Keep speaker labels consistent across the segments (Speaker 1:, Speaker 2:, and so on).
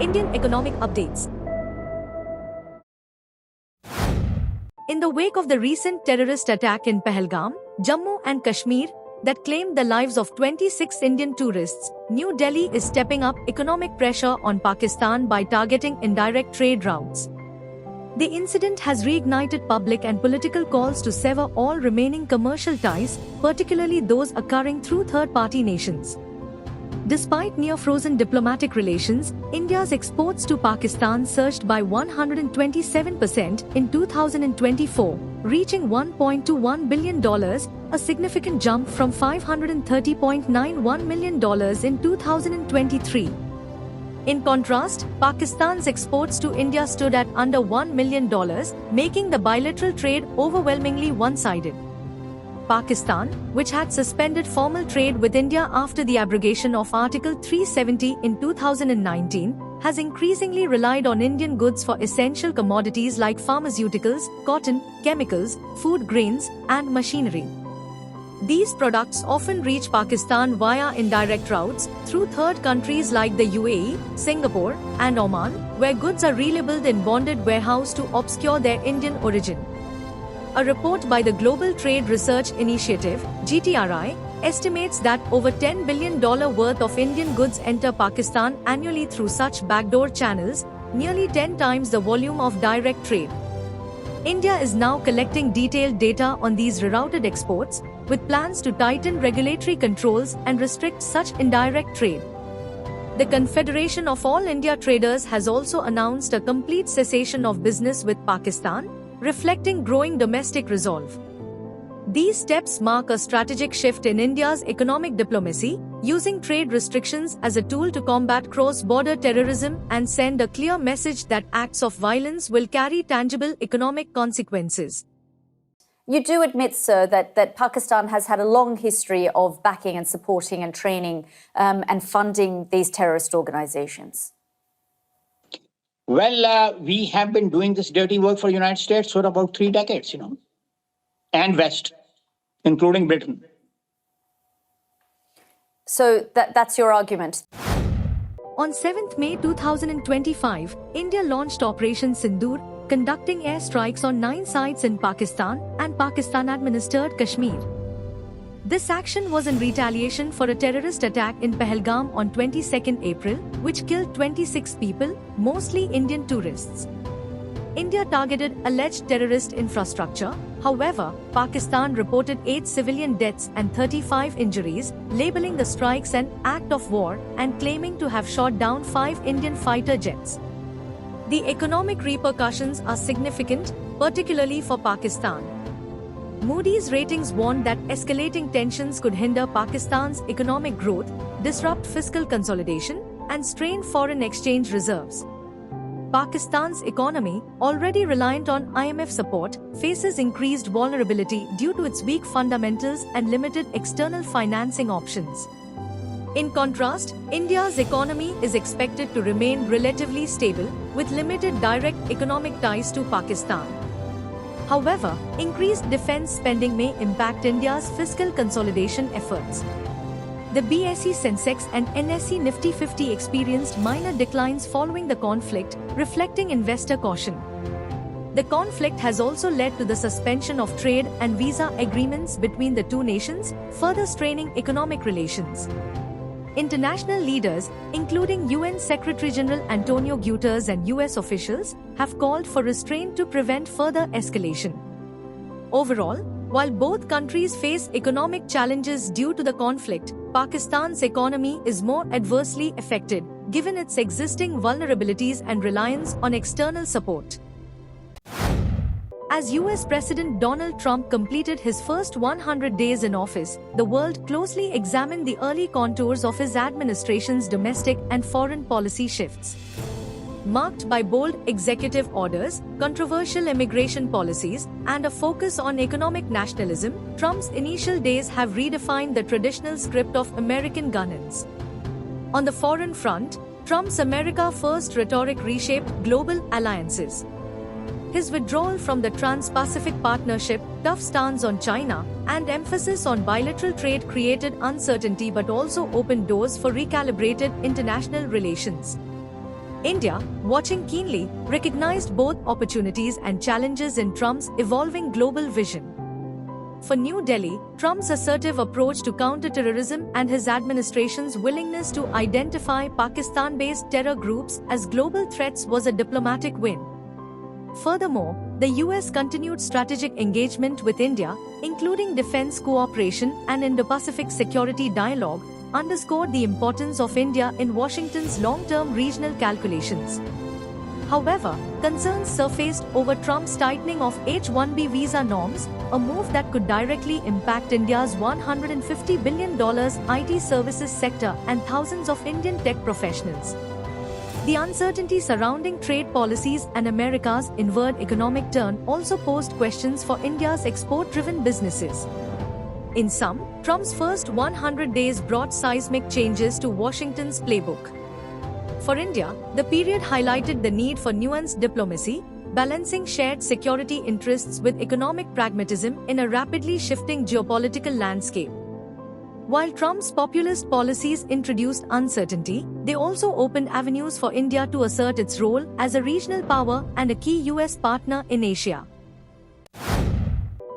Speaker 1: Indian economic updates. In the wake of the recent terrorist attack in Pahalgam, Jammu and Kashmir, that claimed the lives of 26 Indian tourists, New Delhi is stepping up economic pressure on Pakistan by targeting indirect trade routes. The incident has reignited public and political calls to sever all remaining commercial ties, particularly those occurring through third-party nations. Despite near-frozen diplomatic relations, India's exports to Pakistan surged by 127% in 2024, reaching $1.21 billion, a significant jump from $530.91 million in 2023. In contrast, Pakistan's exports to India stood at under $1 million, making the bilateral trade overwhelmingly one-sided. Pakistan, which had suspended formal trade with India after the abrogation of Article 370 in 2019, has increasingly relied on Indian goods for essential commodities like pharmaceuticals, cotton, chemicals, food grains, and machinery. These products often reach Pakistan via indirect routes, through third countries like the UAE, Singapore, and Oman, where goods are relabeled in bonded warehouse to obscure their Indian origin. A report by the Global Trade Research Initiative, GTRI, estimates that over $10 billion worth of Indian goods enter Pakistan annually through such backdoor channels, nearly 10 times the volume of direct trade. India is now collecting detailed data on these rerouted exports, with plans to tighten regulatory controls and restrict such indirect trade. The Confederation of All India Traders has also announced a complete cessation of business with Pakistan, reflecting growing domestic resolve. These steps mark a strategic shift in India's economic diplomacy, using trade restrictions as a tool to combat cross-border terrorism and send a clear message that acts of violence will carry tangible economic consequences.
Speaker 2: You do admit, sir, that Pakistan has had a long history of backing and supporting and training and funding these terrorist organizations.
Speaker 3: Well, we have been doing this dirty work for the United States for about 3 decades, and West, including Britain.
Speaker 2: So that's your argument.
Speaker 1: On 7th May 2025, India launched Operation Sindoor, conducting airstrikes on 9 sites in Pakistan and Pakistan-administered Kashmir. This action was in retaliation for a terrorist attack in Pahalgam on 22nd April, which killed 26 people, mostly Indian tourists. India targeted alleged terrorist infrastructure. However, Pakistan reported 8 civilian deaths and 35 injuries, labeling the strikes an act of war and claiming to have shot down 5 Indian fighter jets. The economic repercussions are significant, particularly for Pakistan. Moody's ratings warned that escalating tensions could hinder Pakistan's economic growth, disrupt fiscal consolidation, and strain foreign exchange reserves. Pakistan's economy, already reliant on IMF support, faces increased vulnerability due to its weak fundamentals and limited external financing options. In contrast, India's economy is expected to remain relatively stable, with limited direct economic ties to Pakistan. However, increased defense spending may impact India's fiscal consolidation efforts. The BSE Sensex and NSE Nifty 50 experienced minor declines following the conflict, reflecting investor caution. The conflict has also led to the suspension of trade and visa agreements between the two nations, further straining economic relations. International leaders, including UN Secretary-General Antonio Guterres and US officials, have called for restraint to prevent further escalation. Overall, while both countries face economic challenges due to the conflict, Pakistan's economy is more adversely affected, given its existing vulnerabilities and reliance on external support. As US President Donald Trump completed his first 100 days in office, the world closely examined the early contours of his administration's domestic and foreign policy shifts. Marked by bold executive orders, controversial immigration policies, and a focus on economic nationalism, Trump's initial days have redefined the traditional script of American governance. On the foreign front, Trump's America First rhetoric reshaped global alliances. His withdrawal from the Trans-Pacific Partnership, tough stance on China, and emphasis on bilateral trade created uncertainty but also opened doors for recalibrated international relations. India, watching keenly, recognized both opportunities and challenges in Trump's evolving global vision. For New Delhi, Trump's assertive approach to counter-terrorism and his administration's willingness to identify Pakistan-based terror groups as global threats was a diplomatic win. Furthermore, the US continued strategic engagement with India, including defense cooperation and Indo-Pacific security dialogue, underscored the importance of India in Washington's long-term regional calculations. However, concerns surfaced over Trump's tightening of H-1B visa norms, a move that could directly impact India's $150 billion IT services sector and thousands of Indian tech professionals. The uncertainty surrounding trade policies and America's inward economic turn also posed questions for India's export-driven businesses. In sum, Trump's first 100 days brought seismic changes to Washington's playbook. For India, the period highlighted the need for nuanced diplomacy, balancing shared security interests with economic pragmatism in a rapidly shifting geopolitical landscape. While Trump's populist policies introduced uncertainty, they also opened avenues for India to assert its role as a regional power and a key US partner in Asia.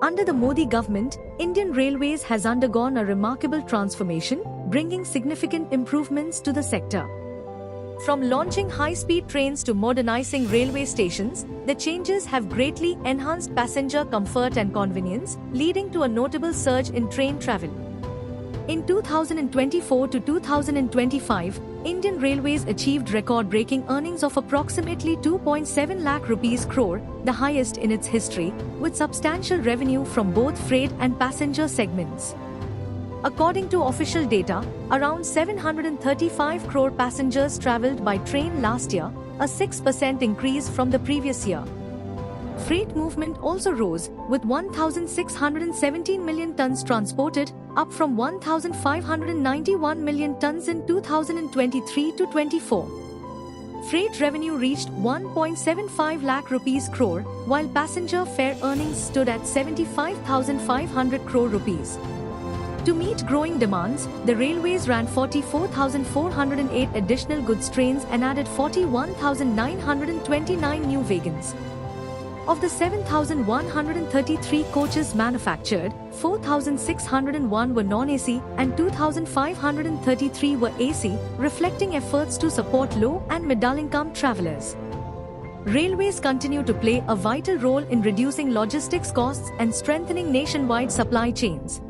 Speaker 1: Under the Modi government, Indian Railways has undergone a remarkable transformation, bringing significant improvements to the sector. From launching high-speed trains to modernizing railway stations, the changes have greatly enhanced passenger comfort and convenience, leading to a notable surge in train travel. In 2024 to 2025, Indian Railways achieved record-breaking earnings of approximately 2.7 lakh rupees crore, the highest in its history, with substantial revenue from both freight and passenger segments. According to official data, around 735 crore passengers travelled by train last year, a 6% increase from the previous year. Freight movement also rose, with 1,617 million tons transported, up from 1,591 million tons in 2023 to 24. Freight revenue reached 1.75 lakh rupees crore, while passenger fare earnings stood at 75,500 crore rupees. To meet growing demands, the railways ran 44,408 additional goods trains and added 41,929 new wagons. Of the 7,133 coaches manufactured, 4,601 were non-AC and 2,533 were AC, reflecting efforts to support low and middle-income travelers. Railways continue to play a vital role in reducing logistics costs and strengthening nationwide supply chains.